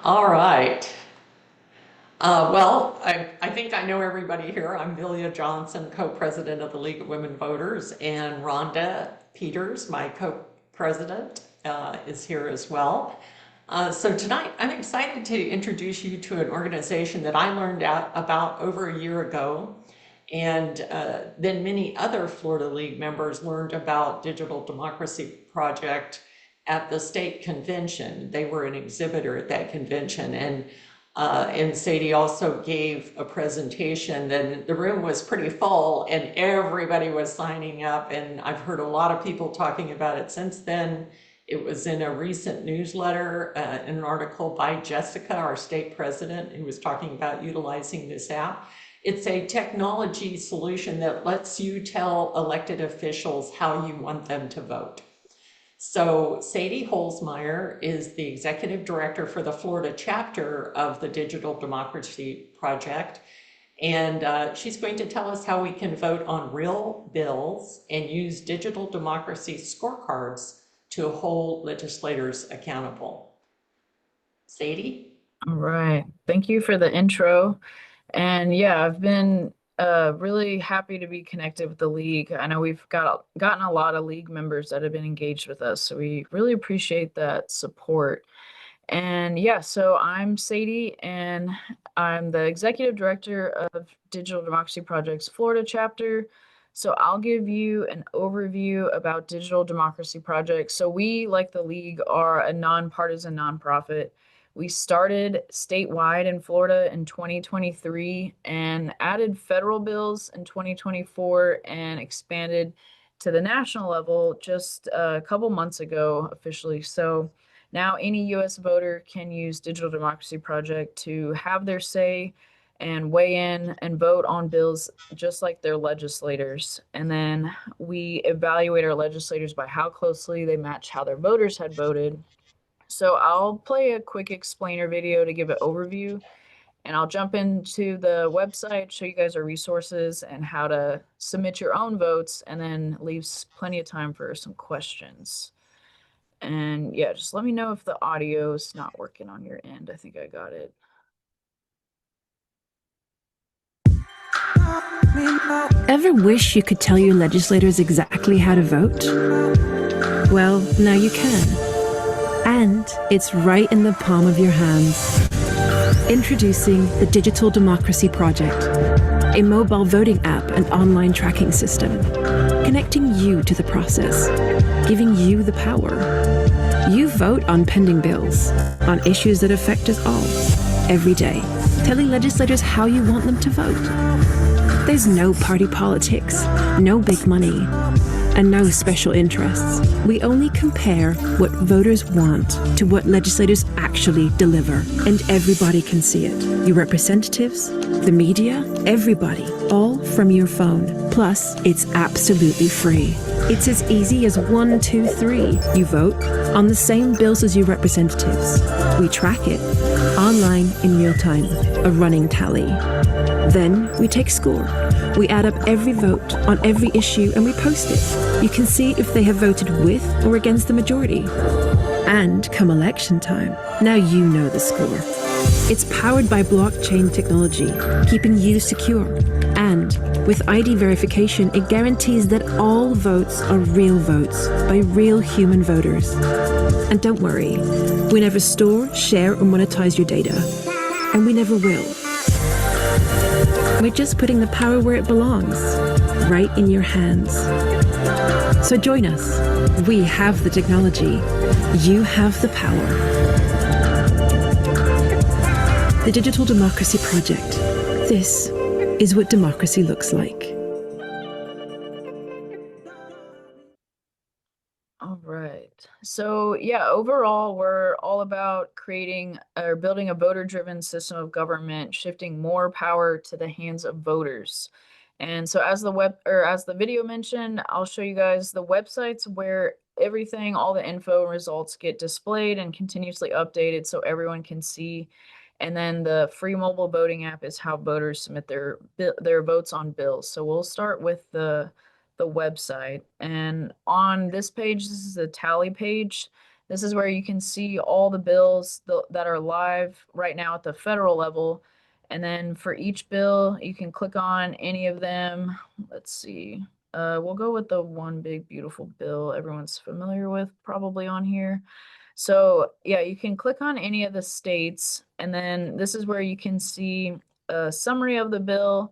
All right. I think I know everybody here. I'm Vilya Johnson, co-president of the League of Women Voters, and Rhonda Peters, my co-president, is here as well. So tonight, I'm excited to introduce you to an organization that I learned out about over a year ago, and then many other Florida League members learned about Digital Democracy Project at the state convention. They were an exhibitor at that convention, and Sadie also gave a presentation. Then the room was pretty full and everybody was signing up. And I've heard a lot of people talking about it since then. It was in a recent newsletter, an article by Jessica, our state president, who was talking about utilizing this app. It's a technology solution that lets you tell elected officials how you want them to vote. So Sadie Holzmeyer is the executive director for the Florida chapter of the Digital Democracy Project. And she's going to tell us how we can vote on real bills and use digital democracy scorecards to hold legislators accountable. Sadie? All right. Thank you for the intro. And yeah, I've been really happy to be connected with the league. I know we've gotten a lot of league members that have been engaged with us, so we really appreciate that support. And yeah, so I'm Sadie, and I'm the executive director of Digital Democracy Project's Florida chapter. So I'll give you an overview about Digital Democracy Project. So we, like the league, are a nonpartisan nonprofit. We started statewide in Florida in 2023 and added federal bills in 2024 and expanded to the national level just a couple months ago officially. So now any US voter can use Digital Democracy Project to have their say and weigh in and vote on bills just like their legislators. And then we evaluate our legislators by how closely they match how their voters had voted. So I'll play a quick explainer video to give an overview, and I'll jump into the website, show you guys our resources and how to submit your own votes, and then leaves plenty of time for some questions. And yeah, just let me know if the audio is not working on your end. I think I got it. Ever wish you could tell your legislators exactly how to vote? Well, now you can. And it's right in the palm of your hands. Introducing the Digital Democracy Project, a mobile voting app and online tracking system, connecting you to the process, giving you the power. You vote on pending bills, on issues that affect us all, every day, telling legislators how you want them to vote. There's no party politics, no big money, and no special interests. We only compare what voters want to what legislators actually deliver, and everybody can see it. Your representatives, the media, everybody, all from your phone. Plus, it's absolutely free. It's as easy as 1, 2, 3. You vote on the same bills as your representatives. We track it online in real time, a running tally. Then we take score. We add up every vote on every issue and we post it. You can see if they have voted with or against the majority. And come election time, now you know the score. It's powered by blockchain technology, keeping you secure. And with ID verification, it guarantees that all votes are real votes by real human voters. And don't worry, we never store, share, or monetize your data. And we never will. We're just putting the power where it belongs, right in your hands. So join us. We have the technology. You have the power. The Digital Democracy Project. This is what democracy looks like. All right. So yeah, overall, we're all about creating or building a voter-driven system of government, shifting more power to the hands of voters. And so as the video mentioned, I'll show you guys the websites where everything, all the info and results get displayed and continuously updated so everyone can see. And then the free mobile voting app is how voters submit their votes on bills. So we'll start with the website. And on this page, this is a tally page. This is where you can see all the bills that are live right now at the federal level. And then for each bill, you can click on any of them. Let's see. We'll go with the one big beautiful bill everyone's familiar with probably on here. So yeah, you can click on any of the states, and then this is where you can see a summary of the bill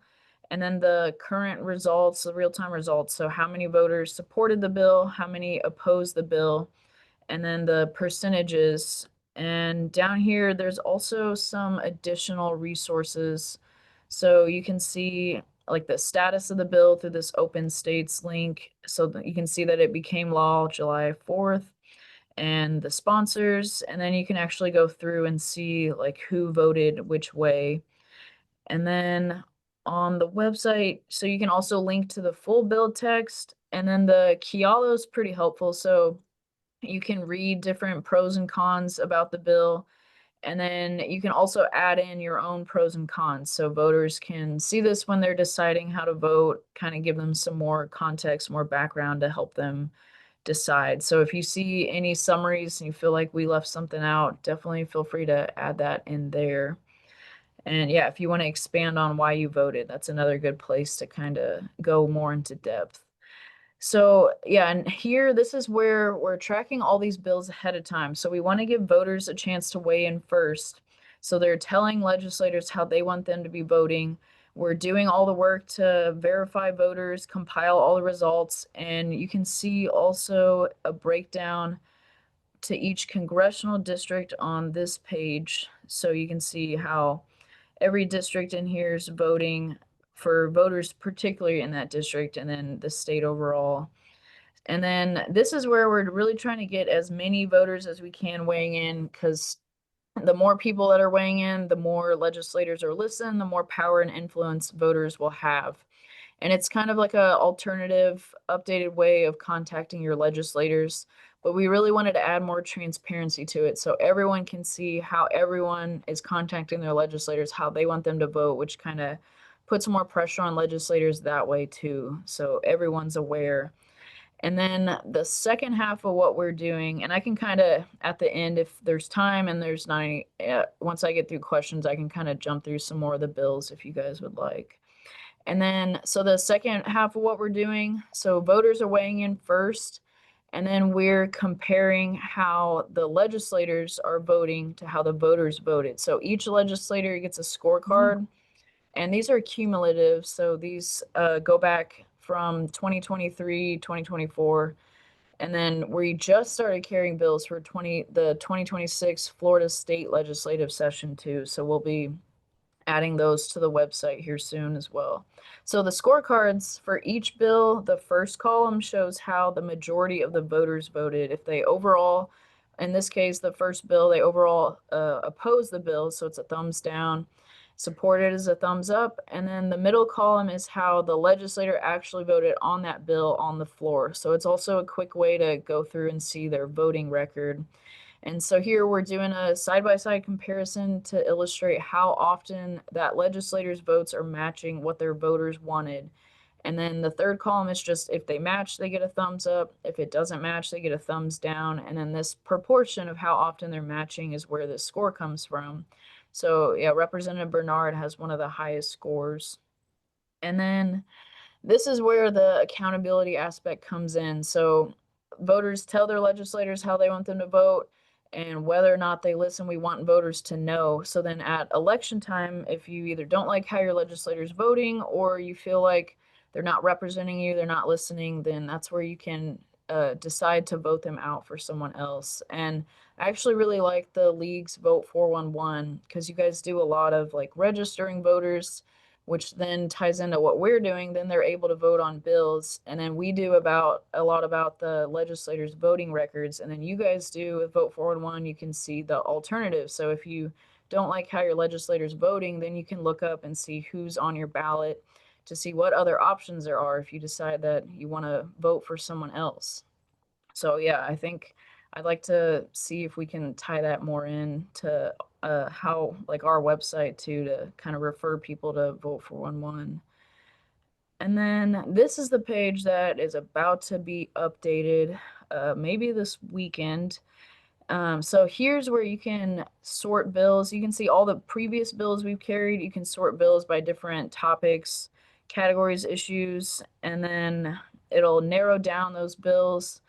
and then the current results, the real-time results. So how many voters supported the bill, how many opposed the bill, and then the percentages. And down here, there's also some additional resources. So you can see like the status of the bill through this open states link. So that you can see that it became law July 4th and the sponsors. And then you can actually go through and see like who voted which way. And then on the website, so you can also link to the full bill text. And then the Kialo is pretty helpful. So you can read different pros and cons about the bill. And then you can also add in your own pros and cons. So voters can see this when they're deciding how to vote, kind of give them some more context, more background to help them decide. So if you see any summaries and you feel like we left something out, definitely feel free to add that in there. And yeah, if you want to expand on why you voted, that's another good place to kind of go more into depth. So yeah, and here, this is where we're tracking all these bills ahead of time. So we want to give voters a chance to weigh in first. So they're telling legislators how they want them to be voting. We're doing all the work to verify voters, compile all the results, and you can see also a breakdown to each congressional district on this page. So you can see how every district in here is voting for voters, particularly in that district, and then the state overall. And then this is where we're really trying to get as many voters as we can weighing in, because the more people that are weighing in, the more legislators are listening, the more power and influence voters will have. And it's kind of like a alternative, updated way of contacting your legislators. But we really wanted to add more transparency to it so everyone can see how everyone is contacting their legislators, how they want them to vote, which kind of puts more pressure on legislators that way too. So everyone's aware. And then the second half of what we're doing, and I can kind of at the end, if there's time and there's not any, once I get through questions, I can kind of jump through some more of the bills if you guys would like. And then, so the second half of what we're doing, so voters are weighing in first, and then we're comparing how the legislators are voting to how the voters voted. So each legislator gets a scorecard, and these are cumulative. So these go back from 2023, 2024. And then we just started carrying bills for the 2026 Florida State Legislative Session too. So we'll be adding those to the website here soon as well. So the scorecards for each bill, the first column shows how the majority of the voters voted. If they overall, in this case, the first bill, they overall oppose the bill, so it's a thumbs down. Supported is a thumbs up. And then the middle column is how the legislator actually voted on that bill on the floor. So it's also a quick way to go through and see their voting record. And so here we're doing a side-by-side comparison to illustrate how often that legislators' votes are matching what their voters wanted. And then the third column is just if they match, they get a thumbs up. If it doesn't match, they get a thumbs down. And then this proportion of how often they're matching is where the score comes from. So yeah, Representative Bernard has one of the highest scores. And then this is where the accountability aspect comes in. So voters tell their legislators how they want them to vote, and whether or not they listen, we want voters to know. So then at election time, if you either don't like how your legislator's voting or you feel like they're not representing you, they're not listening, then that's where you can decide to vote them out for someone else. And I actually really like the League's Vote 411 because you guys do a lot of like registering voters, which then ties into what we're doing. Then they're able to vote on bills. And then we do a lot about the legislators' voting records. And then you guys do with Vote 411, you can see the alternative. So if you don't like how your legislator's voting, then you can look up and see who's on your ballot to see what other options there are if you decide that you want to vote for someone else. So yeah, I think I'd like to see if we can tie that more in to how like our website too, to kind of refer people to Vote 411. And then this is the page that is about to be updated maybe this weekend. So here's where you can sort bills. You can see all the previous bills we've carried. You can sort bills by different topics, categories, issues, and then it'll narrow down those bills.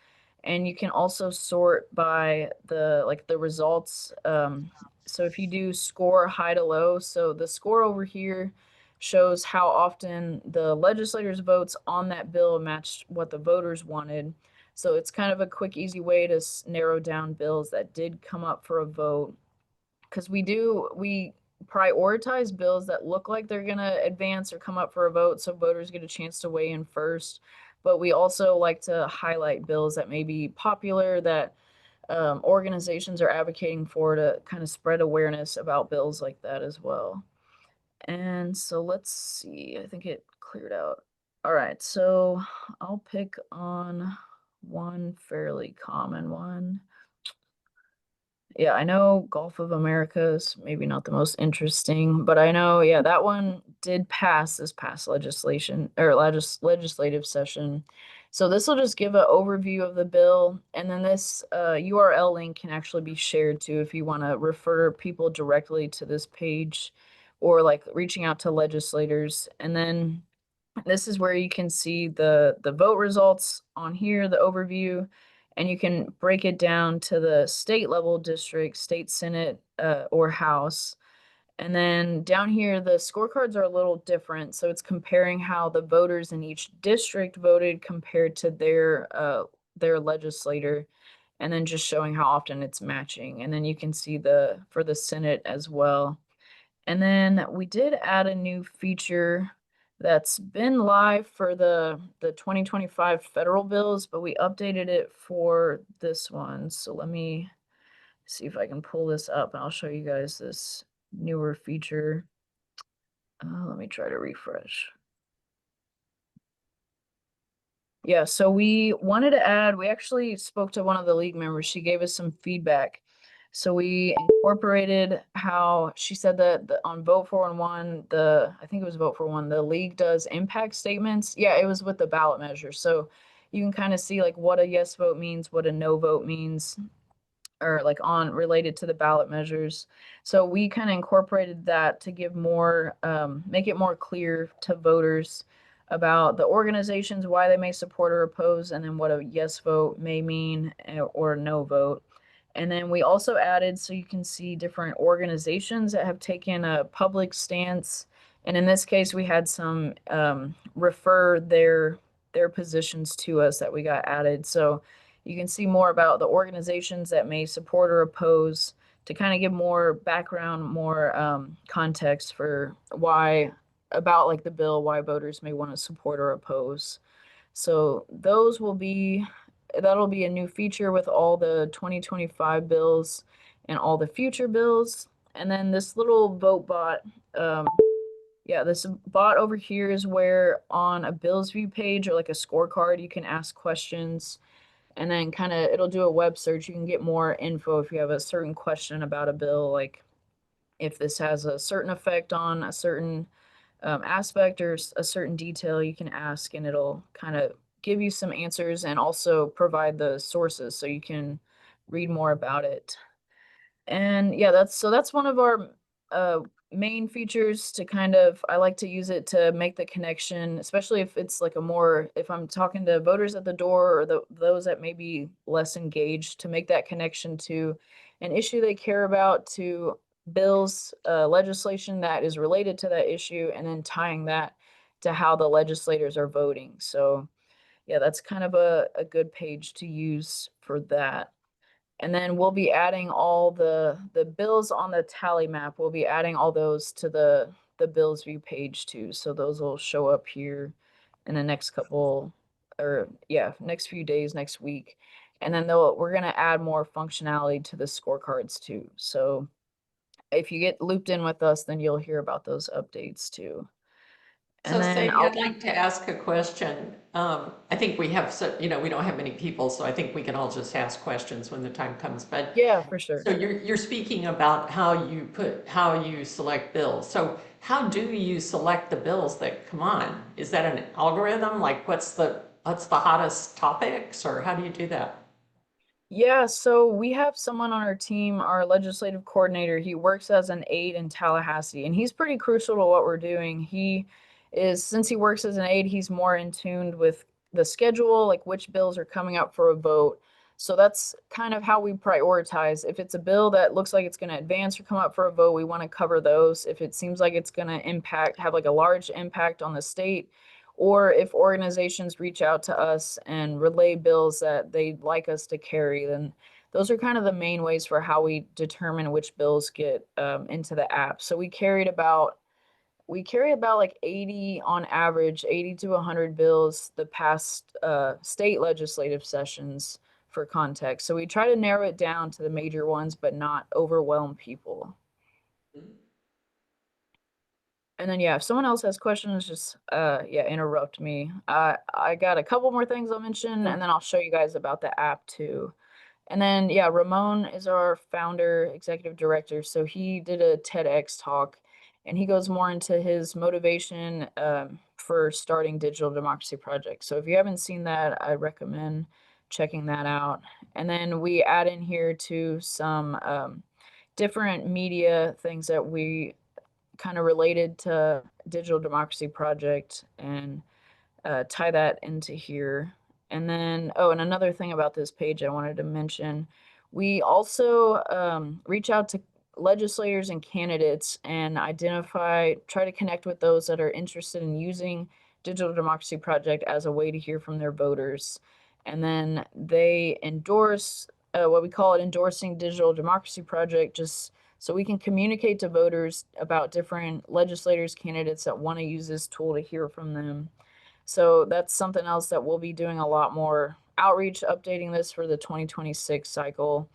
And you can also sort by the results. So if you do score high to low, so the score over here shows how often the legislators' votes on that bill matched what the voters wanted. So it's kind of a quick, easy way to narrow down bills that did come up for a vote. Because we prioritize bills that look like they're going to advance or come up for a vote so voters get a chance to weigh in first. But we also like to highlight bills that may be popular that organizations are advocating for to kind of spread awareness about bills like that as well. And so let's see, I think it cleared out. All right, so I'll pick on one fairly common one. Yeah, I know Gulf of America is maybe not the most interesting, but I know, yeah, that one did pass this past legislation or legislative session. So this will just give an overview of the bill, and then this URL link can actually be shared too if you want to refer people directly to this page or like reaching out to legislators. And then this is where you can see the vote results on here, the overview, and you can break it down to the state level district, state senate, or house. And then down here, the scorecards are a little different. So it's comparing how the voters in each district voted compared to their legislator, and then just showing how often it's matching. And then you can see for the Senate as well. And then we did add a new feature that's been live for the 2025 federal bills, but we updated it for this one. So let me see if I can pull this up and I'll show you guys this newer feature. Let me try to refresh. Yeah, so we wanted to add, we actually spoke to one of the league members. She gave us some feedback. So we incorporated how she said that on Vote for One, I think it was Vote for One, the league does impact statements. Yeah, it was with the ballot measure. So you can kind of see like what a yes vote means, what a no vote means, or like on related to the ballot measures. So we kind of incorporated that to give more, make it more clear to voters about the organizations, why they may support or oppose, and then what a yes vote may mean or a no vote. And then we also added so you can see different organizations that have taken a public stance. And in this case, we had some refer their positions to us that we got added. So you can see more about the organizations that may support or oppose to kind of give more background, more context for why about like the bill, why voters may want to support or oppose. So those that'll be a new feature with all the 2025 bills and all the future bills. And then this little vote bot, this bot over here is where on a bills view page or like a scorecard, you can ask questions and then kind of it'll do a web search. You can get more info if you have a certain question about a bill, like if this has a certain effect on a certain aspect or a certain detail, you can ask and it'll kind of give you some answers and also provide the sources so you can read more about it. And yeah, that's one of our main features to I like to use it to make the connection, especially if it's like if I'm talking to voters at the door or those that may be less engaged, to make that connection to an issue they care about, to bills, legislation that is related to that issue, and then tying that to how the legislators are voting. So yeah, that's kind of a good page to use for that. And then we'll be adding all the bills on the tally map. We'll be adding all those to the bills view page too. So those will show up here in the next next few days, next week. And then we're going to add more functionality to the scorecards too. So if you get looped in with us, then you'll hear about those updates too. So Sadie, I'd like to ask a question. I think we have, we don't have many people, so I think we can all just ask questions when the time comes. But yeah, for sure. So you're speaking about how you select bills. So how do you select the bills that come on? Is that an algorithm? Like what's the hottest topics, or how do you do that? Yeah, so we have someone on our team, our legislative coordinator. He works as an aide in Tallahassee, and he's pretty crucial to what we're doing. Since he works as an aide, he's more in tune with the schedule, like which bills are coming up for a vote. So that's kind of how we prioritize. If it's a bill that looks like it's going to advance or come up for a vote, we want to cover those. If it seems like it's going to have like a large impact on the state, or if organizations reach out to us and relay bills that they'd like us to carry, then those are kind of the main ways for how we determine which bills get into the app. So we carry about like 80 on average, 80 to 100 bills the past state legislative sessions for context. So we try to narrow it down to the major ones, but not overwhelm people. And then, yeah, if someone else has questions, just, yeah, interrupt me. I got a couple more things I'll mention, and then I'll show you guys about the app too. And then, yeah, Ramon is our founder, executive director. So he did a TEDx talk, and he goes more into his motivation for starting Digital Democracy Project. So if you haven't seen that, I recommend checking that out. And then we add in here to some different media things that we kind of related to Digital Democracy Project and tie that into here. And then, oh, and another thing about this page I wanted to mention, we also reach out to legislators and candidates and try to connect with those that are interested in using Digital Democracy Project as a way to hear from their voters. And then they endorse what we call it endorsing Digital Democracy Project, just so we can communicate to voters about different legislators, candidates that want to use this tool to hear from them. So that's something else that we'll be doing a lot more outreach, updating this for the 2026 cycle.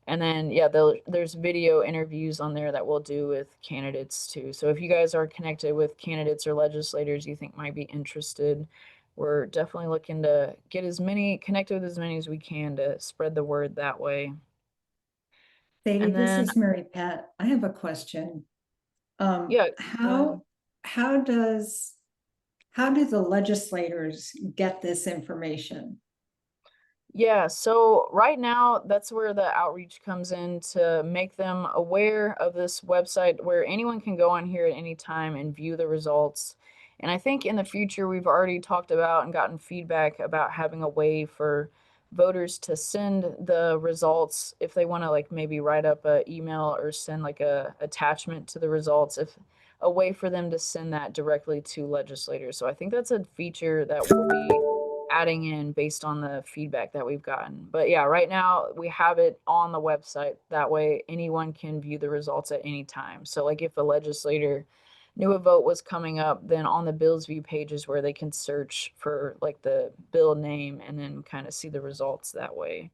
And then, yeah, there's video interviews on there that we'll do with candidates too. So if you guys are connected with candidates or legislators you think might be interested, we're definitely looking to get connected with as many as we can to spread the word that way. Sadie, And this then, is Mary Pat. I have a question. yeah, How do the legislators get this information? Yeah, so right now, that's where the outreach comes in to make them aware of this website where anyone can go on here at any time and view the results. And I think in the future, we've already talked about and gotten feedback about having a way for voters to send the results if they want to like maybe write up an email or send like a attachment to the results, if a way for them to send that directly to legislators. So I think that's a feature that will be adding in based on the feedback that we've gotten. But yeah, right now we have it on the website. That way anyone can view the results at any time. So like if a legislator knew a vote was coming up, then on the bills view pages where they can search for like the bill name and then kind of see the results that way.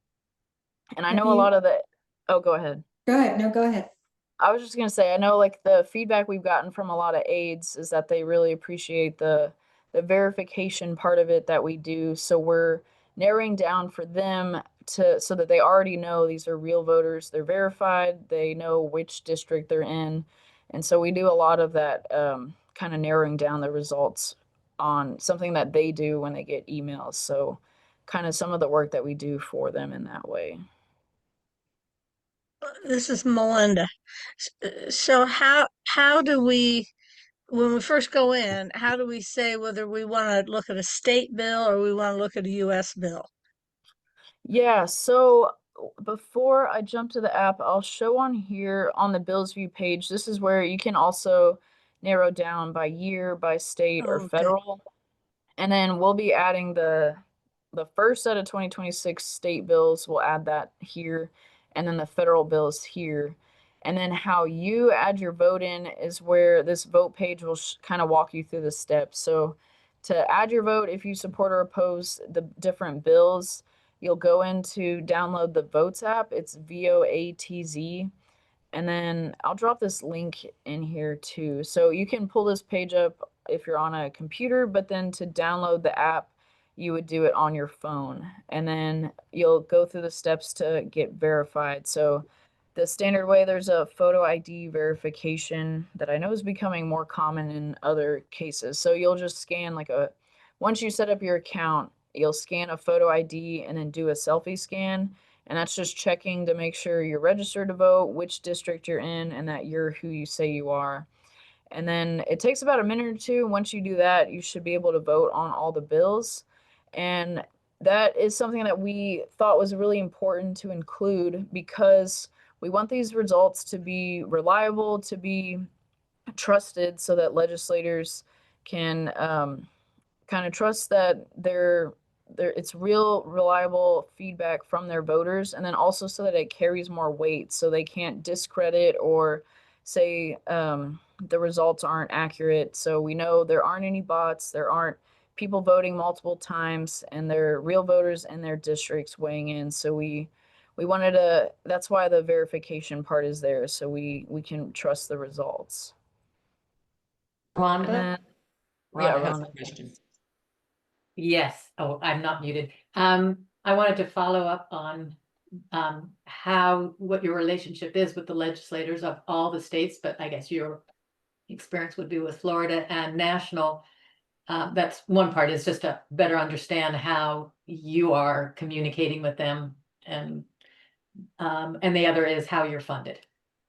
And I know a lot of the, oh, go ahead. Go ahead. No, go ahead. I was just gonna say, I know like the feedback we've gotten from a lot of aides is that they really appreciate the verification part of it that we do. So we're narrowing down for them so that they already know these are real voters. They're verified. They know which district they're in, and so we do a lot of that kind of narrowing down the results on something that they do when they get emails. So kind of some of the work that we do for them in that way. This is Melinda. So how do we, when we first go in, how do we say whether we want to look at a state bill or we want to look at a US bill? Yeah, so before I jump to the app, I'll show on here on the bills view page. This is where you can also narrow down by year, by state, or Okay. federal. And then we'll be adding the first set of 2026 state bills. We'll add that here, and then the federal bills here. And then how you add your vote in is where this vote page will kind of walk you through the steps. So to add your vote, if you support or oppose the different bills, you'll go into download the Votes app. It's VOATZ. And then I'll drop this link in here too. So you can pull this page up if you're on a computer, but then to download the app, you would do it on your phone. And then you'll go through the steps to get verified. So the standard way, there's a photo ID verification that I know is becoming more common in other cases. So you'll just scan once you set up your account, you'll scan a photo ID and then do a selfie scan. And that's just checking to make sure you're registered to vote, which district you're in, and that you're who you say you are. And then it takes about a minute or two. Once you do that, you should be able to vote on all the bills. And that is something that we thought was really important to include because we want these results to be reliable, to be trusted, so that legislators can kind of trust that it's real, reliable feedback from their voters, and then also so that it carries more weight, so they can't discredit or say the results aren't accurate. So we know there aren't any bots, there aren't people voting multiple times, and they're real voters in their districts weighing in. So we wanted to, that's why the verification part is there, so we can trust the results. And Rhonda? then, yeah, Rhonda has a Rhonda. question. Yes. Oh, I'm not muted. I wanted to follow up on what your relationship is with the legislators of all the states, but I guess your experience would be with Florida and national. That's one part, is just to better understand how you are communicating with them, and the other is how you're funded.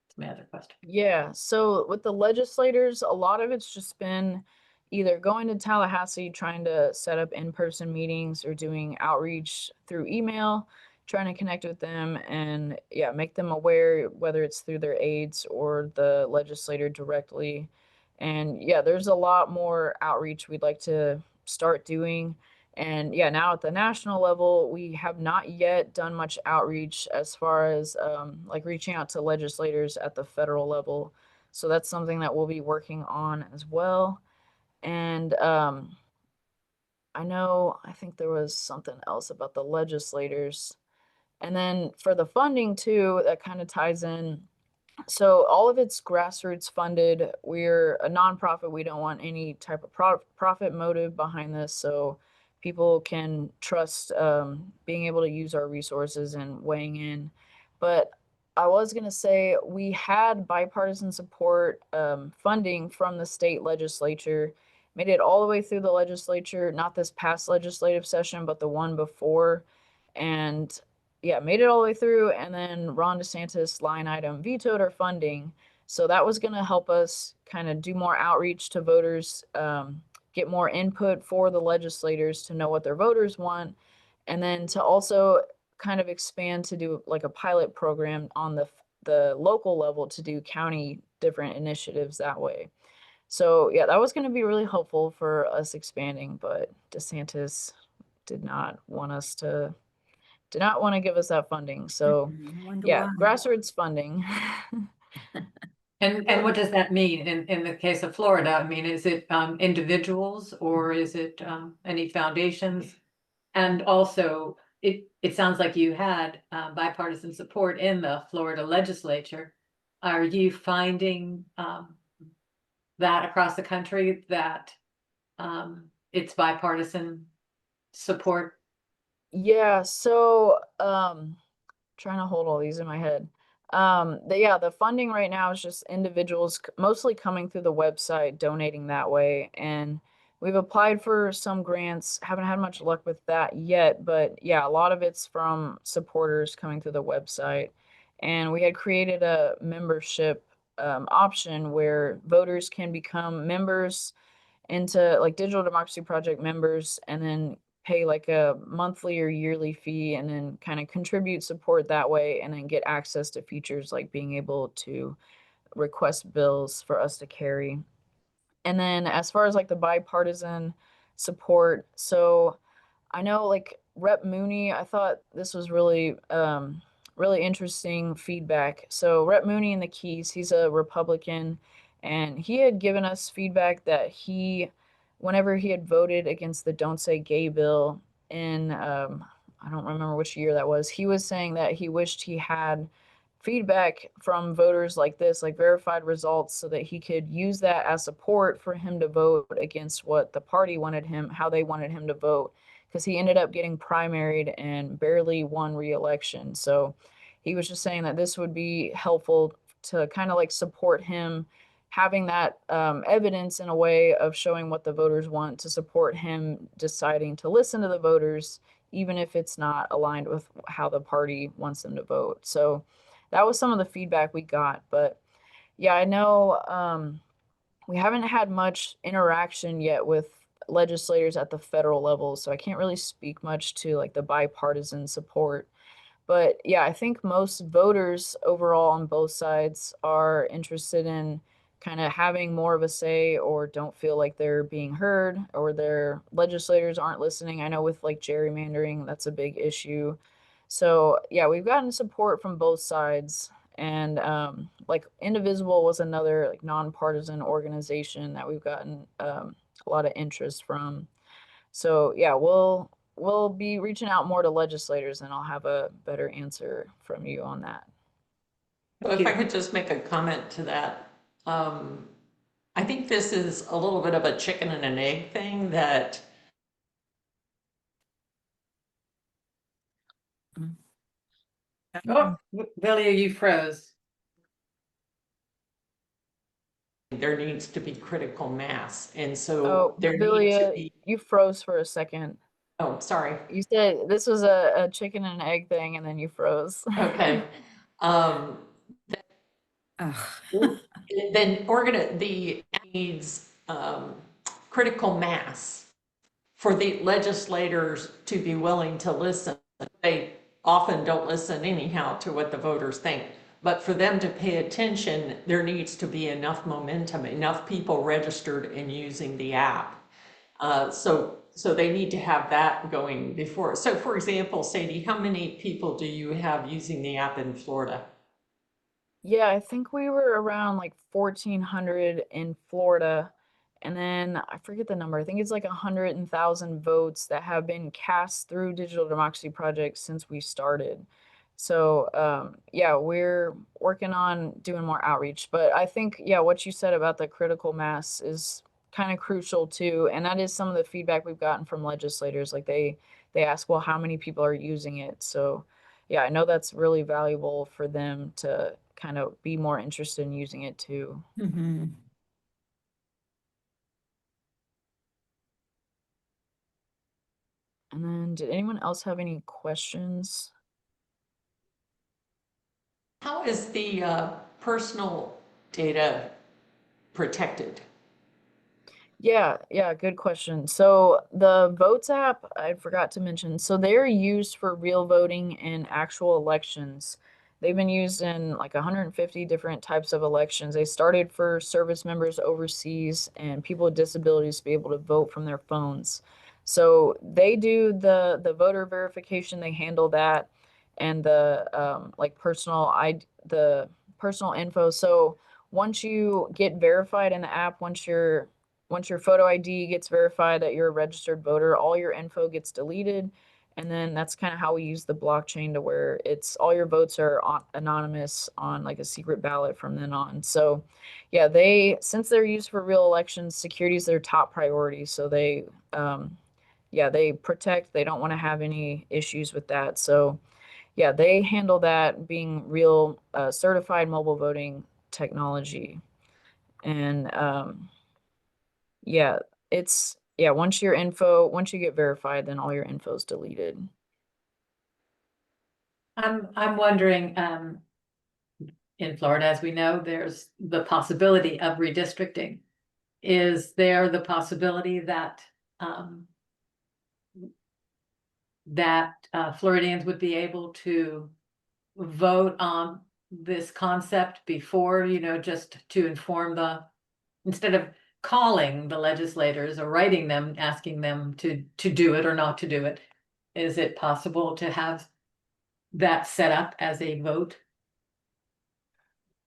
That's my other question. Yeah, so with the legislators, a lot of it's just been either going to Tallahassee, trying to set up in-person meetings, or doing outreach through email, trying to connect with them and, yeah, make them aware, whether it's through their aides or the legislator directly. And yeah, there's a lot more outreach we'd like to start doing. And yeah, now at the national level, we have not yet done much outreach as far as like reaching out to legislators at the federal level. So that's something that we'll be working on as well. And I think there was something else about the legislators. And then for the funding too, that kind of ties in. So all of it's grassroots funded. We're a nonprofit. We don't want any type of profit motive behind this. So people can trust being able to use our resources and weighing in. But I was going to say we had bipartisan support funding from the state legislature, made it all the way through the legislature, not this past legislative session, but the one before. And yeah, made it all the way through, and then Ron DeSantis line item vetoed our funding. So that was going to help us kind of do more outreach to voters, get more input for the legislators to know what their voters want, and then to also kind of expand to do like a pilot program on the local level to do county different initiatives that way. So yeah, that was going to be really helpful for us expanding, but DeSantis did not want to give us that funding. So Wonder yeah, why. grassroots funding. And what does that mean in the case of Florida? I mean, is it individuals, or is it any foundations? And also, it sounds like you had bipartisan support in the Florida legislature. Are you finding that across the country that it's bipartisan support? Yeah, so trying to hold all these in my head. The funding right now is just individuals mostly coming through the website, donating that way. And we've applied for some grants, haven't had much luck with that yet, but yeah, a lot of it's from supporters coming through the website. And we had created a membership option where voters can become members into like Digital Democracy Project members, and then pay like a monthly or yearly fee, and then kind of contribute support that way, and then get access to features like being able to request bills for us to carry. And then as far as like the bipartisan support, so I know like Rep Mooney, I thought this was really really interesting feedback. So Rep Mooney in the Keys, he's a Republican, and he had given us feedback that whenever he had voted against the Don't Say Gay bill in I don't remember which year that was, he was saying that he wished he had feedback from voters like this, like verified results, so that he could use that as support for him to vote against what the party wanted him, how they wanted him to vote, because he ended up getting primaried and barely won re-election. So he was just saying that this would be helpful to kind of like support him, having that evidence in a way of showing what the voters want, to support him deciding to listen to the voters, even if it's not aligned with how the party wants them to vote. So that was some of the feedback we got. But yeah, I know we haven't had much interaction yet with legislators at the federal level, so I can't really speak much to like the bipartisan support. But yeah, I think most voters overall on both sides are interested in kind of having more of a say or don't feel like they're being heard or their legislators aren't listening. I know with like gerrymandering, that's a big issue. So yeah, we've gotten support from both sides. And like Indivisible was another like nonpartisan organization that we've gotten a lot of interest from. So yeah, we'll be reaching out more to legislators and I'll have a better answer from you on that. So if I could just make a comment to that, I think this is a little bit of a chicken and an egg thing that Oh, Billy, you froze. there needs to be critical mass. And so Oh, there need to Vilia, be, you froze for a second. oh, sorry. You said this was a chicken and egg thing and then you froze. Okay. Um, Ugh. then the needs critical mass for the legislators to be willing to listen. They often don't listen anyhow to what the voters think. But for them to pay attention, there needs to be enough momentum, enough people registered and using the app. So they need to have that going before. So for example, Sadie, how many people do you have using the app in Florida? Yeah, I think we were around like 1,400 in Florida. And then I forget the number. I think it's like 100,000 votes that have been cast through Digital Democracy Project since we started. So yeah, we're working on doing more outreach. But I think, yeah, what you said about the critical mass is kind of crucial too. And that is some of the feedback we've gotten from legislators. Like they ask, well, how many people are using it? So yeah, I know that's really valuable for them to kind of be more interested in using it too. Mhm. And then did anyone else have any questions? How is the personal data protected? Yeah, good question. So the Votes app, I forgot to mention, so they're used for real voting in actual elections. They've been used in like 150 different types of elections. They started for service members overseas and people with disabilities to be able to vote from their phones. So they do the voter verification, they handle that, and the like the personal info. So once you get verified in the app, once your photo ID gets verified that you're a registered voter, all your info gets deleted. And then that's kind of how we use the blockchain to where it's all your votes are anonymous on like a secret ballot from then on. So yeah, since they're used for real elections, security is their top priority. So they protect, they don't want to have any issues with that. So yeah, they handle that being real certified mobile voting technology. And yeah, once you get verified, then all your info is deleted. I'm wondering, in Florida, as we know, there's the possibility of redistricting. Is there the possibility that Floridians would be able to vote on this concept before, just to inform instead of calling the legislators or writing them, asking them to do it or not to do it? Is it possible to have that set up as a vote?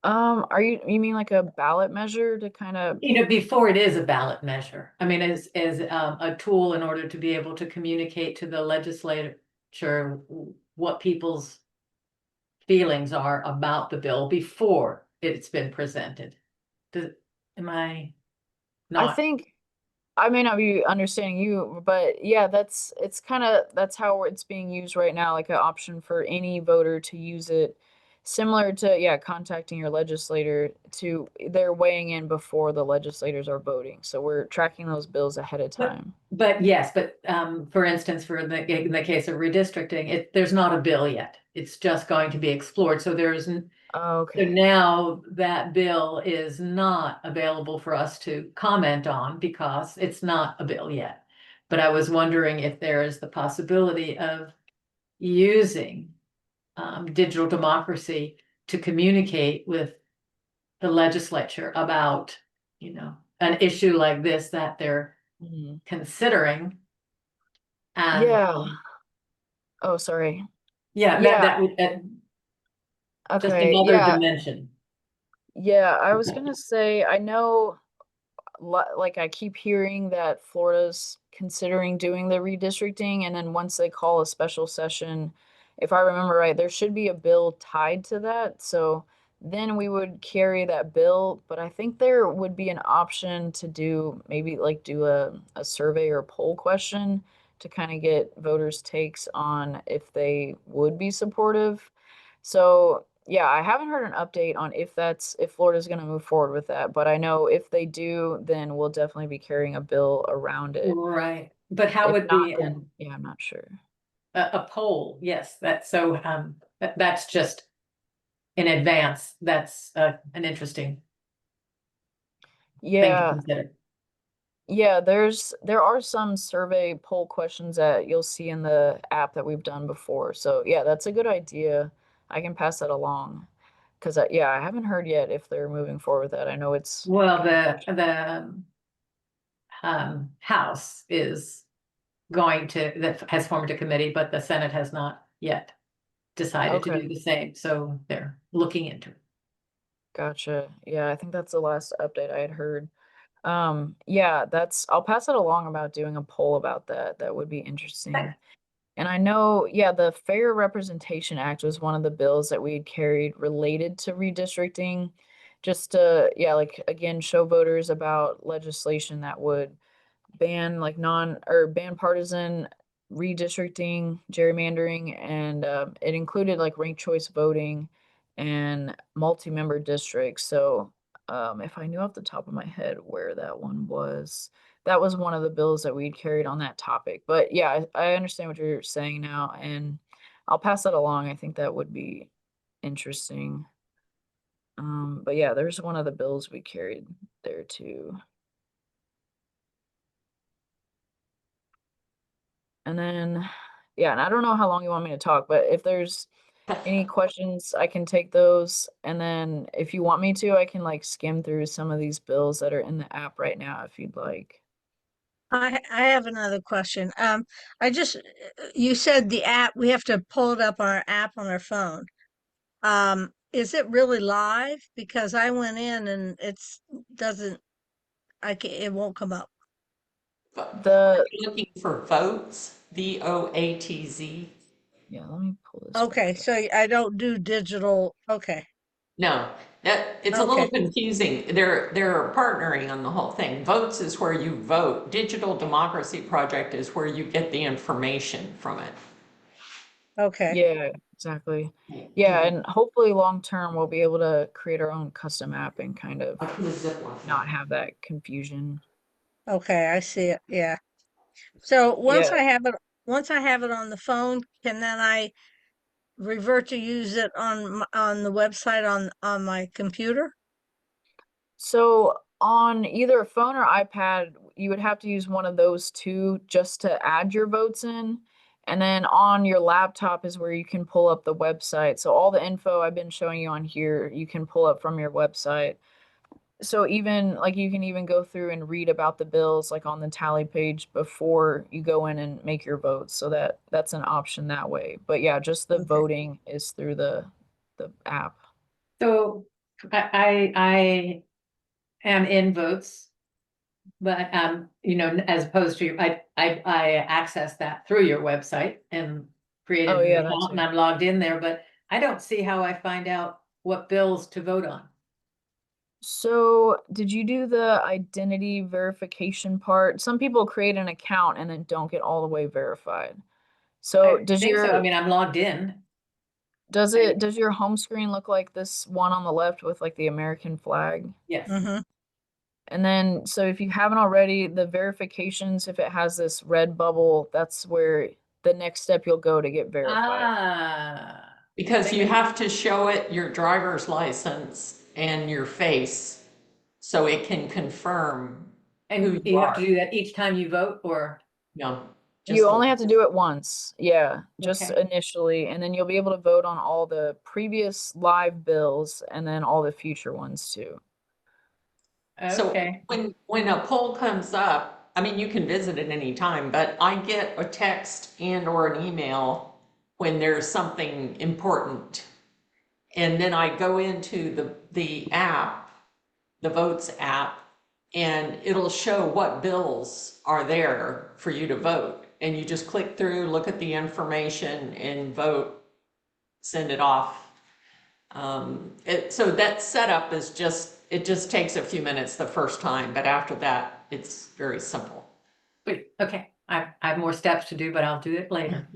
You mean like a ballot measure to kind of, Before it is a ballot measure. I mean, as a tool in order to be able to communicate to the legislature what people's feelings are about the bill before it's been presented. Am I I not? think I may not be understanding you, but yeah, that's how it's being used right now, like an option for any voter to use it, similar to, yeah, contacting your legislator they're weighing in before the legislators are voting. So we're tracking those bills ahead of time. But yes, but for instance, in the case of redistricting, there's not a bill yet. It's just going to be explored. So so Okay. now that bill is not available for us to comment on because it's not a bill yet. But I was wondering if there is the possibility of using digital democracy to communicate with the legislature about, an issue like this that they're Mhm. considering. And Yeah. Oh, sorry. yeah, Yeah. that would just Okay. another Yeah. dimension. Yeah. I was gonna say, I know, like, I keep hearing that Florida's considering doing the redistricting, and then once they call a special session, if I remember right, there should be a bill tied to that. So then we would carry that bill, but I think there would be an option to maybe like do a survey or poll question to kind of get voters' takes on if they would be supportive. So yeah, I haven't heard an update on if Florida's going to move forward with that, but I know if they do, then we'll definitely be carrying a bill around it. Right. But how If would not, the then yeah, I'm not sure. a poll? Yes, that's so that's just in advance. That's an interesting thing to Yeah, consider. yeah, there are some survey poll questions that you'll see in the app that we've done before. So yeah, that's a good idea. I can pass that along because yeah, I haven't heard yet if they're moving forward with that. I know it's Well, kind of the House is that has formed a committee, but the Senate has not yet decided to okay. do the same. So they're looking into it. Gotcha. Yeah, I think that's the last update I had heard. Yeah, I'll pass it along about doing a poll about that. That would be interesting. And I know, yeah, the Fair Representation Act was one of the bills that we had carried related to redistricting, just to, yeah, like again, show voters about legislation that would ban partisan redistricting, gerrymandering, and it included like ranked choice voting and multi-member districts. So if I knew off the top of my head where that one was, that was one of the bills that we'd carried on that topic. But yeah, I understand what you're saying now, and I'll pass that along. I think that would be interesting. But yeah, there's one of the bills we carried there too. And then, yeah, and I don't know how long you want me to talk, but if there's any questions, I can take those. And then if you want me to, I can like skim through some of these bills that are in the app right now if you'd like. I have another question. You said the app, we have to pull it up on our app on our phone. Is it really live? Because I went in and doesn't, it won't come up. The Looking for votes, VOATZ. Yeah, let me pull this Okay, back up. so I don't do digital. Okay, No, it's a little okay, confusing. They're partnering on the whole thing. Votes is where you vote. Digital Democracy Project is where you get the information from it. okay. Yeah, exactly. Yeah, and hopefully long term we'll be able to create our own custom app and kind of I put a Ziploc not bag. have that confusion. Okay, I see it. Yeah. So Yeah. once I have it on the phone, can then I revert to use it on the website on my computer? So on either a phone or iPad, you would have to use one of those two just to add your votes in. And then on your laptop is where you can pull up the website. So all the info I've been showing you on here, you can pull up from your website. So even like you can even go through and read about the bills like on the tally page before you go in and make your votes. So that's an option that way. But yeah, just the Okay. voting is through the app. So I am in votes, but as opposed to I access that through your website and created Oh an yeah, that account and too. I'm logged in there, but I don't see how I find out what bills to vote on. So, did you do the identity verification part? Some people create an account and then don't get all the way verified. So, I think so. I mean, I'm logged in. does your home screen look like this one on the left with like the American flag? Yes. Mm-hmm. And then, so if you haven't already, the verifications, if it has this red bubble, that's where the next step you'll go to get verified. Ah, Because you Okay. have to show it your driver's license and your face so it can confirm who and you you have to are. do that each time you vote, or? No, You just only have to do it once. Yeah, just Okay. initially, and then you'll be able to vote on all the previous live bills and then all the future ones too. so Okay. when a poll comes up, I mean, you can visit it anytime, but I get a text and or an email when there's something important. And then I go into the app, the Votes app, and it'll show what bills are there for you to vote. And you just click through, look at the information and vote, send it off. So that setup is just, it just takes a few minutes the first time, but after that, it's very simple. Wait, okay. I have more steps to do, but I'll do it later.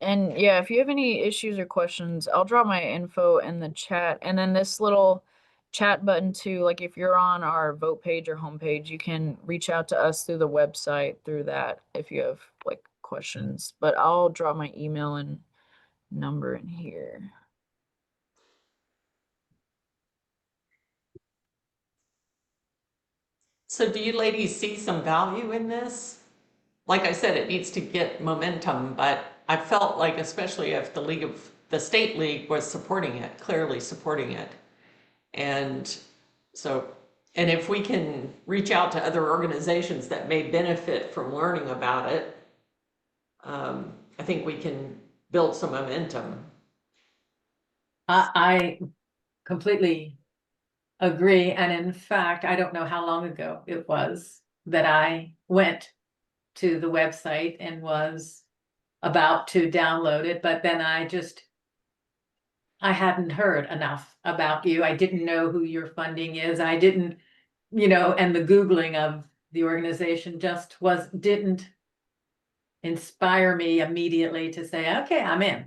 And yeah, if you have any issues or questions, I'll drop my info in the chat. And then this little chat button too, like if you're on our vote page or homepage, you can reach out to us through the website through that if you have like questions. But I'll drop my email and number in here. So do you ladies see some value in this? Like I said, it needs to get momentum, but I felt like especially if the state league was supporting it, clearly supporting it. And so, and if we can reach out to other organizations that may benefit from learning about it, I think we can build some momentum. I completely agree. And in fact, I don't know how long ago it was that I went to the website and was about to download it, but then I hadn't heard enough about you. I didn't know who your funding is. I didn't, and the Googling of the organization just didn't inspire me immediately to say, okay, I'm in.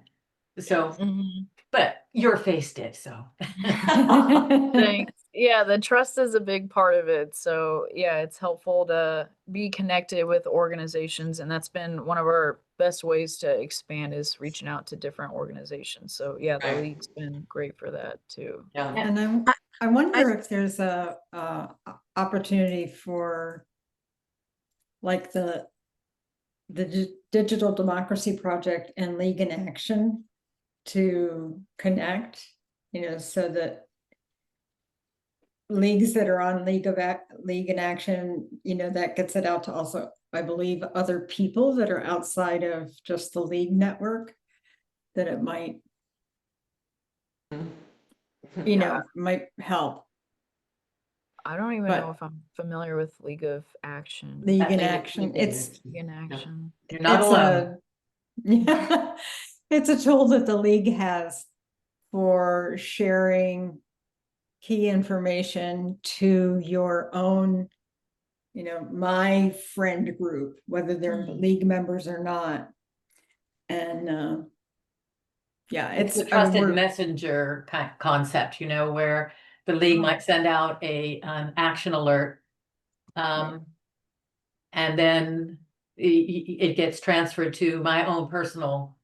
So, Mhm. but your face did, so. Thanks. Yeah, the trust is a big part of it. So, yeah, it's helpful to be connected with organizations. And that's been one of our best ways to expand is reaching out to different organizations. So, yeah, the Right. league's been great for that too. Yeah. And I wonder if there's a opportunity for like the Digital Democracy Project and League in Action to connect, so that leagues that are on League in Action, that gets it out to also, I believe, other people that are outside of just the league network, that it might, might help. I don't even But- know if I'm familiar with League of Action. League in League of Action, it's League in Action. You're not alone. yeah, it's a tool that the league has for sharing key information to your own, my friend group, whether they're league members or not. And yeah, It's it's a trusted messenger concept, where the league might send out an action alert. And then it gets transferred to my own personal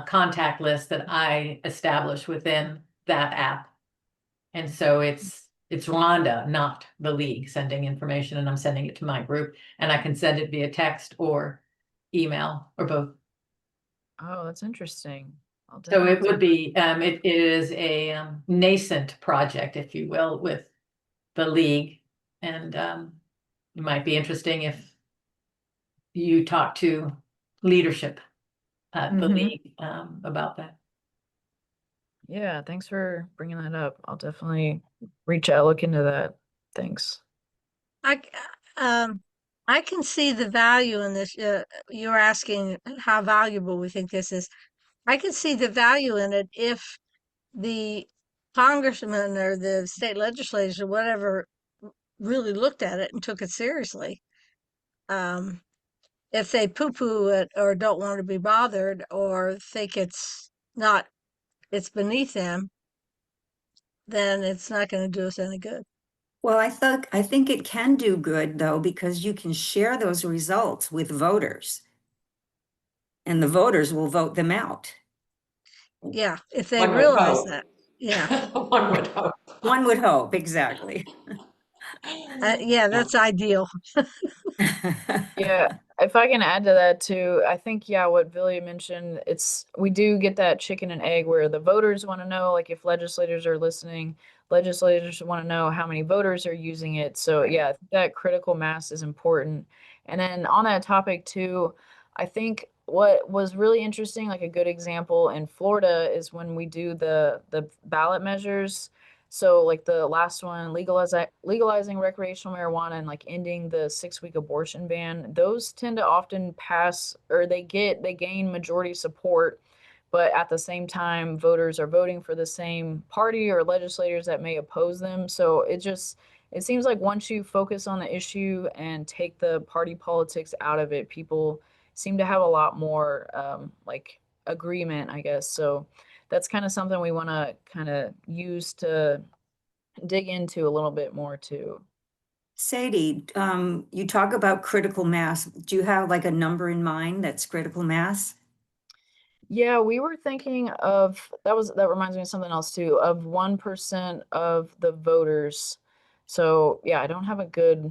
contact list that I establish within that app. And so it's Rhonda, not the league, sending information, and I'm sending it to my group, and I can send it via text or email or both. Oh, that's interesting. So it would be, it is a nascent project, if you will, with the league. And it might be interesting if you talk to leadership at the league about that. Yeah, thanks for bringing that up. I'll definitely reach out, look into that. Thanks. I can see the value in this. You're asking how valuable we think this is. I can see the value in it if the congressman or the state legislators or whatever really looked at it and took it seriously. If they poo-poo it or don't want to be bothered or think it's beneath them, then it's not going to do us any good. Well, I think it can do good though, because you can share those results with voters and the voters will vote them out. Yeah, if they One would realize hope. that. Yeah, One would hope. One would hope, exactly. yeah, that's ideal. Yeah, if I can add to that too, I think yeah, what Villia mentioned, we do get that chicken and egg where the voters want to know, like if legislators are listening, legislators want to know how many voters are using it. So yeah, I think that critical mass is important. And then on that topic too, I think what was really interesting, like a good example in Florida, is when we do the ballot measures. So like the last one, legalizing recreational marijuana and like ending the 6-week abortion ban, those tend to often pass or they gain majority support, but at the same time, voters are voting for the same party or legislators that may oppose them. So it seems like once you focus on the issue and take the party politics out of it, people seem to have a lot more like agreement, I guess. So that's kind of something we want to kind of use to dig into a little bit more too. Sadie, you talk about critical mass. Do you have like a number in mind that's critical mass? Yeah, we were thinking of that reminds me of something else too, of 1% of the voters. So yeah, I don't have a good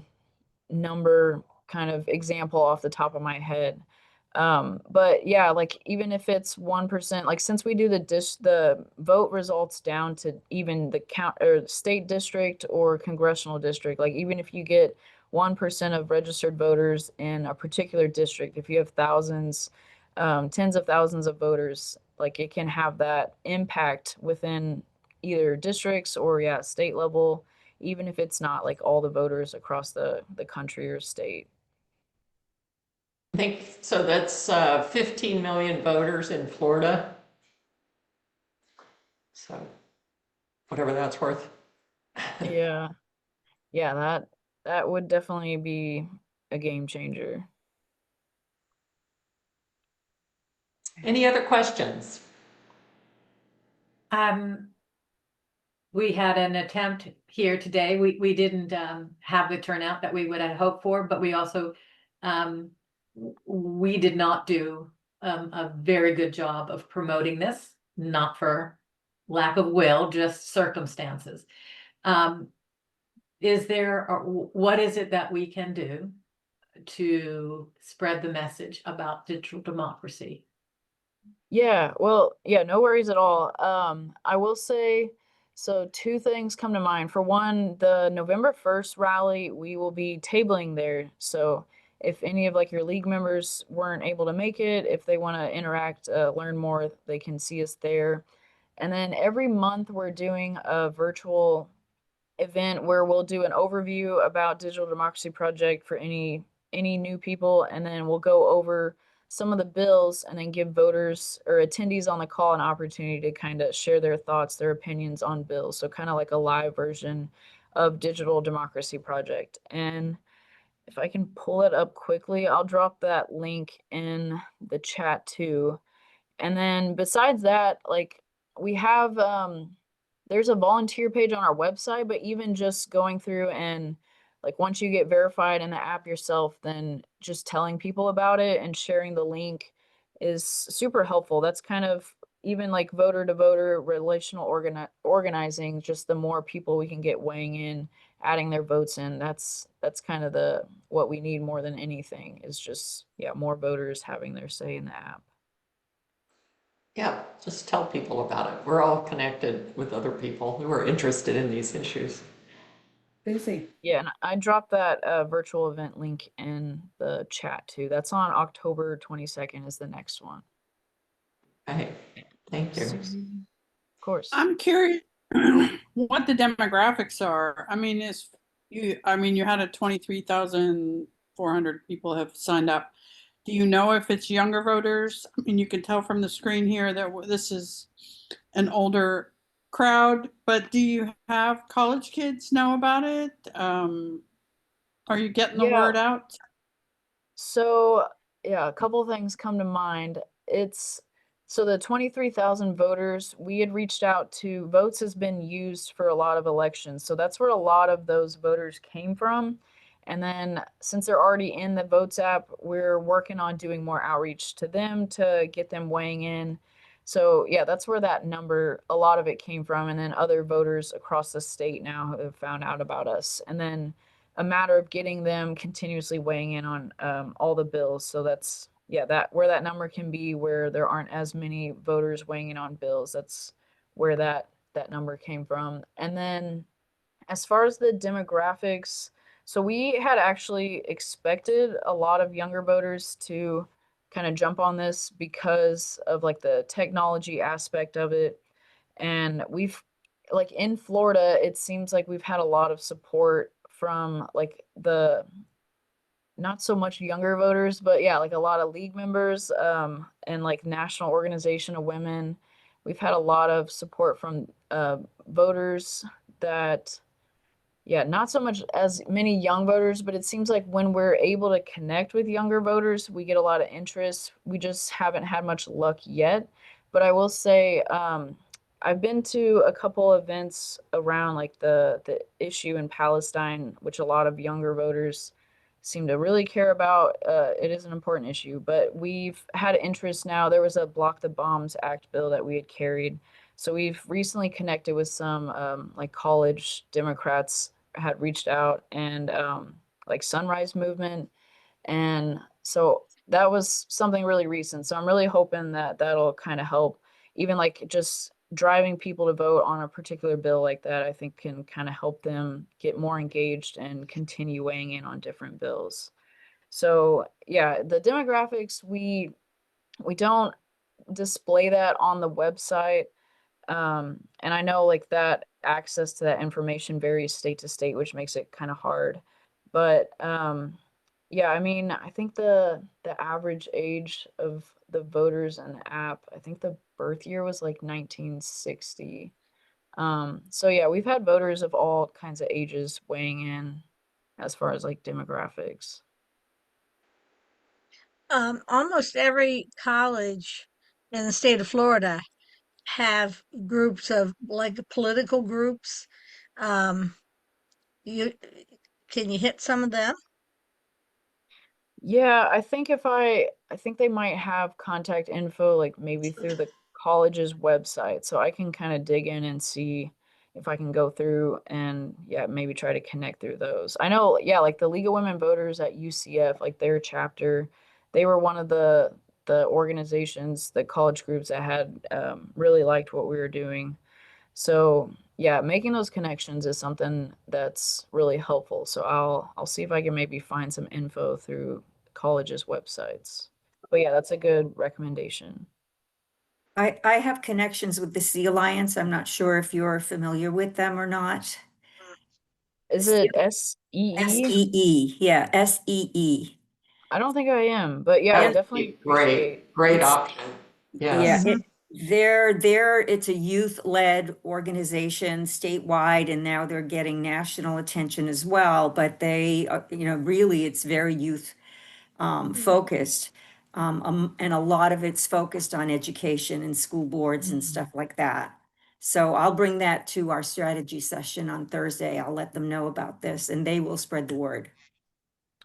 number kind of example off the top of my head. But yeah, like even if it's 1%, like since we do the vote results down to even the count or state district or congressional district, like even if you get 1% of registered voters in a particular district, if you have thousands, tens of thousands of voters, like it can have that impact within either districts or yeah, state level, even if it's not like all the voters across the country or state. I think, so that's 15 million voters in Florida. So whatever that's worth. Yeah. Yeah, that would definitely be a game changer. Any other questions? Um, we had an attempt here today. We didn't have the turnout that we would have hoped for, but we also we did not do a very good job of promoting this, not for lack of will, just circumstances. Is there, or what is it that we can do to spread the message about digital democracy? Yeah, well, yeah, no worries at all. I will say, so two things come to mind. For one, the November 1st rally, we will be tabling there. So if any of like your league members weren't able to make it, if they want to interact, learn more, they can see us there. And then every month we're doing a virtual event where we'll do an overview about Digital Democracy Project for any new people, and then we'll go over some of the bills and then give voters or attendees on the call an opportunity to kind of share their thoughts, their opinions on bills. So kind of like a live version of Digital Democracy Project. And if I can pull it up quickly, I'll drop that link in the chat too. And then besides that, like we have there's a volunteer page on our website, but even just going through and like once you get verified in the app yourself, then just telling people about it and sharing the link is super helpful. That's kind of even like voter to voter relational organizing, just the more people we can get weighing in, adding their votes in, that's kind of the what we need more than anything is just yeah, more voters having their say in the app. Yeah, just tell people about it. We're all connected with other people who are interested in these issues. Busy. Yeah, and I dropped that virtual event link in the chat too. That's on October 22nd is the next one. Okay, thank you. Susie, of course. I'm curious what the demographics are. I mean, you had a 23,400 people have signed up. Do you know if it's younger voters? I mean, you can tell from the screen here that this is an older crowd, but do you have college kids know about it? Are you getting the Yeah. word out? So yeah, a couple things come to mind. It's So the 23,000 voters, we had reached out to, Votes has been used for a lot of elections. So that's where a lot of those voters came from. And then since they're already in the Votes app, we're working on doing more outreach to them to get them weighing in. So yeah, that's where that number, a lot of it came from. And then other voters across the state now have found out about us. And then a matter of getting them continuously weighing in on all the bills. So that's, yeah, that where that number can be where there aren't as many voters weighing in on bills. That's where that number came from. And then as far as the demographics, so we had actually expected a lot of younger voters to kind of jump on this because of like the technology aspect of it. And we've, like in Florida, it seems like we've had a lot of support from like the not so much younger voters, but yeah, like a lot of league members, and like National Organization of Women. We've had a lot of support from voters that, yeah, not so much as many young voters, but it seems like when we're able to connect with younger voters, we get a lot of interest. We just haven't had much luck yet. But I will say, I've been to a couple events around like the issue in Palestine, which a lot of younger voters seem to really care about. It is an important issue, but we've had interest now. There was a Block the Bombs Act bill that we had carried. So we've recently connected with some like college Democrats had reached out, and like Sunrise Movement. And so that was something really recent. So I'm really hoping that that'll kind of help, even like just driving people to vote on a particular bill like that, I think can kind of help them get more engaged and continue weighing in on different bills. So yeah, the demographics, we don't display that on the website. And I know like that access to that information varies state to state, which makes it kind of hard. But yeah, I mean, I think the average age of the voters in the app, I think the birth year was like 1960. So yeah, we've had voters of all kinds of ages weighing in as far as like demographics. Almost every college in the state of Florida have groups of like political groups. Um, you can you hit some of them? Yeah, I think I think they might have contact info like maybe through the college's website. So I can kind of dig in and see if I can go through and yeah, maybe try to connect through those. I know, yeah, like the League of Women Voters at UCF, like their chapter, they were one of the organizations, the college groups that had really liked what we were doing. So yeah, making those connections is something that's really helpful. So I'll see if I can maybe find some info through colleges' websites. But yeah, that's a good recommendation. I have connections with the Sea Alliance. I'm not sure if you're familiar with them or not. Is it SEE? SEE, yeah, SEE. I don't think I am, but yeah, That would be definitely a great, appreciate. great It's- option. Yeah, Yes. it's a youth-led organization statewide, and now they're getting national attention as well. But they, really, it's very youth focused. And a lot of it's focused on education and school boards and stuff like that. So I'll bring that to our strategy session on Thursday. I'll let them know about this, and they will spread the word.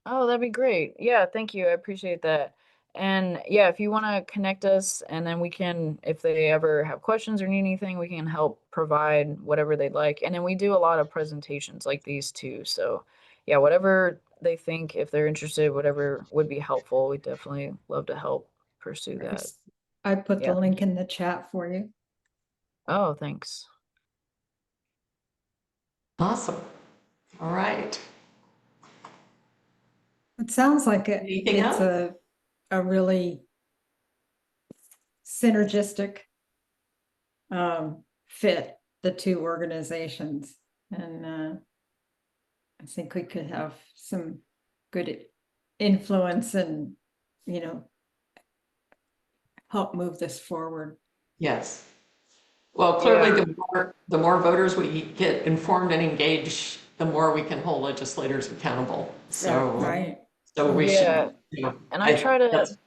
Oh, that'd be great. Yeah, thank you. I appreciate that. And yeah, if you want to connect us, and then we can, if they ever have questions or need anything, we can help provide whatever they'd like. And then we do a lot of presentations like these too. So yeah, whatever they think, if they're interested, whatever would be helpful, we definitely love to help pursue that. I put Yeah, the thank link in the chat for you. Oh, thanks. Awesome. All right. It sounds like Anything it's else? a really synergistic fit, the two organizations. And I think we could have some good influence and, help move this forward. Yes. Well, clearly, the more voters we get informed and engaged, the more we can hold legislators accountable. So, Right. so we Yeah, should, and I try to, that's-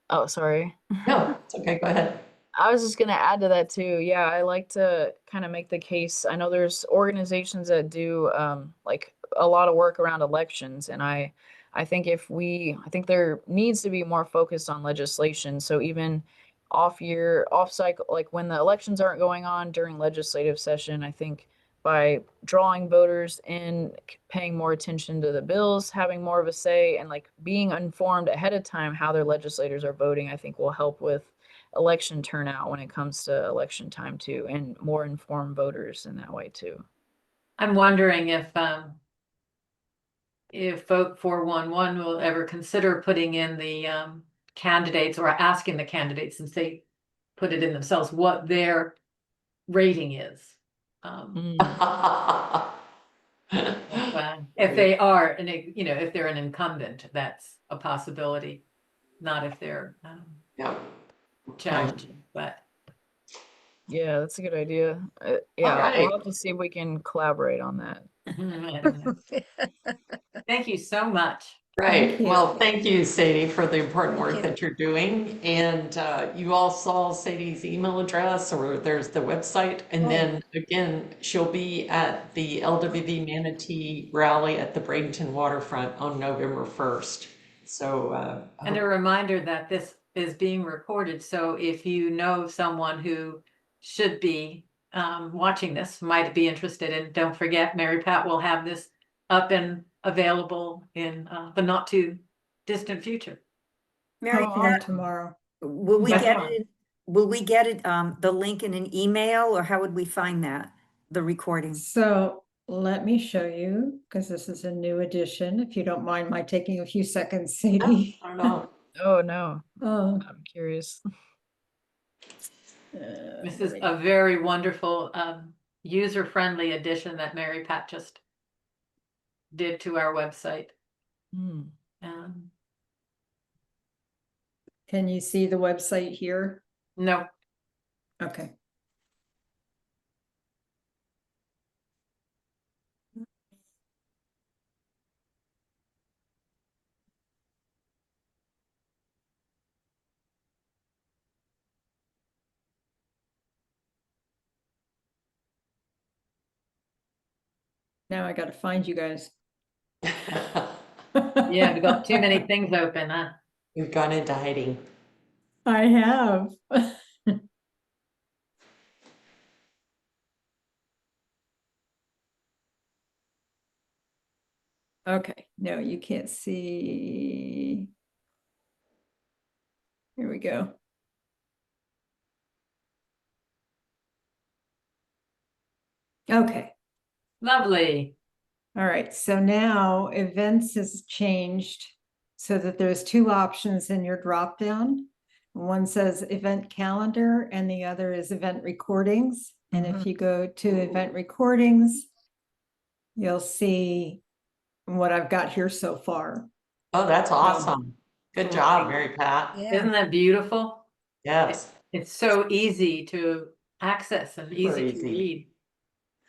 Oh, sorry. No, it's okay, go ahead. I was just gonna add to that too. Yeah, I like to kind of make the case. I know there's organizations that do like a lot of work around elections, and I think I think there needs to be more focus on legislation. So even off cycle, like when the elections aren't going on during legislative session, I think by drawing voters in, paying more attention to the bills, having more of a say, and like being informed ahead of time how their legislators are voting, I think will help with election turnout when it comes to election time too, and more informed voters in that way too. I'm wondering if Vote 411 will ever consider putting in the candidates, or asking the candidates, since they put it in themselves, what their rating is. If they are, and if they're an incumbent, that's a possibility. Not if they're Yeah. challenging, but Yeah, that's a good idea. Yeah, right. we'll have to see if we can collaborate on that. thank you so much. Right. Thank you. Well, thank you, Sadie, for the important work you. that you're doing. And you all saw Sadie's email address, or there's the website. And Oh. then again, she'll be at the LWV Manatee rally at the Bradenton Waterfront on November 1st. So, And a reminder that this is being recorded, so if you know someone who should be watching this, might be interested, and don't forget, Mary Pat will have this up and available in the not too distant future. Mary Hopefully Pat, tomorrow. will we That's get fine. it? Will we get it, the link in an email, or how would we find that, the recording? So let me show you, because this is a new edition, if you don't mind my taking a few seconds, Sadie. I don't know. Oh no, Oh, I'm curious. This is a very wonderful user-friendly addition that Mary Pat just did to our website. Hmm. Can you see the website here? No, Okay. Now I gotta find you guys. yeah, we got too many things open, huh? We've gone into hiding. I have. Okay, no, you can't see. Here we go. Okay, Lovely. all right, so now events has changed so that there's two options in your dropdown. One says event calendar and the other is event recordings. And if you go to event recordings, you'll see what I've got here so far. Oh, that's awesome. Good job, Mary Pat. Yeah. Isn't that beautiful? Yes, It's so easy to access and easy to easy.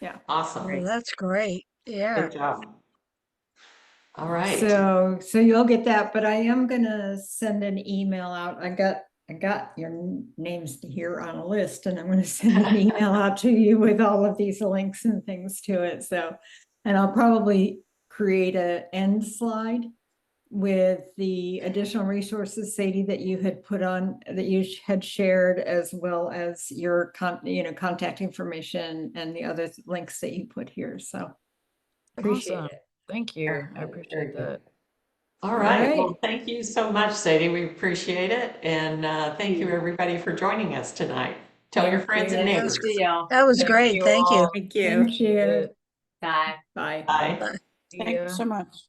read. awesome. Oh, that's great. Yeah. Good job. All right. So you'll get that, but I am gonna send an email out. I got your names here on a list, and I'm gonna send an email out to you with all of these links and things to it. So, and I'll probably create a end slide with the additional resources, Sadie, that you had put on, that you had shared, as well as your contact information and the other links that you put here. So appreciate Awesome. it. Thank you. Very I good, very appreciate good. that. All right. Well, right. thank you so much, Sadie. We appreciate it. And thank you, everybody, for joining us tonight. Tell your Thank friends you. and Nice to neighbors. see y'all. That was Thank great. you Thank you. all. Thank you. Thank you. Bye. Bye. Bye. See Thank ya. you so much.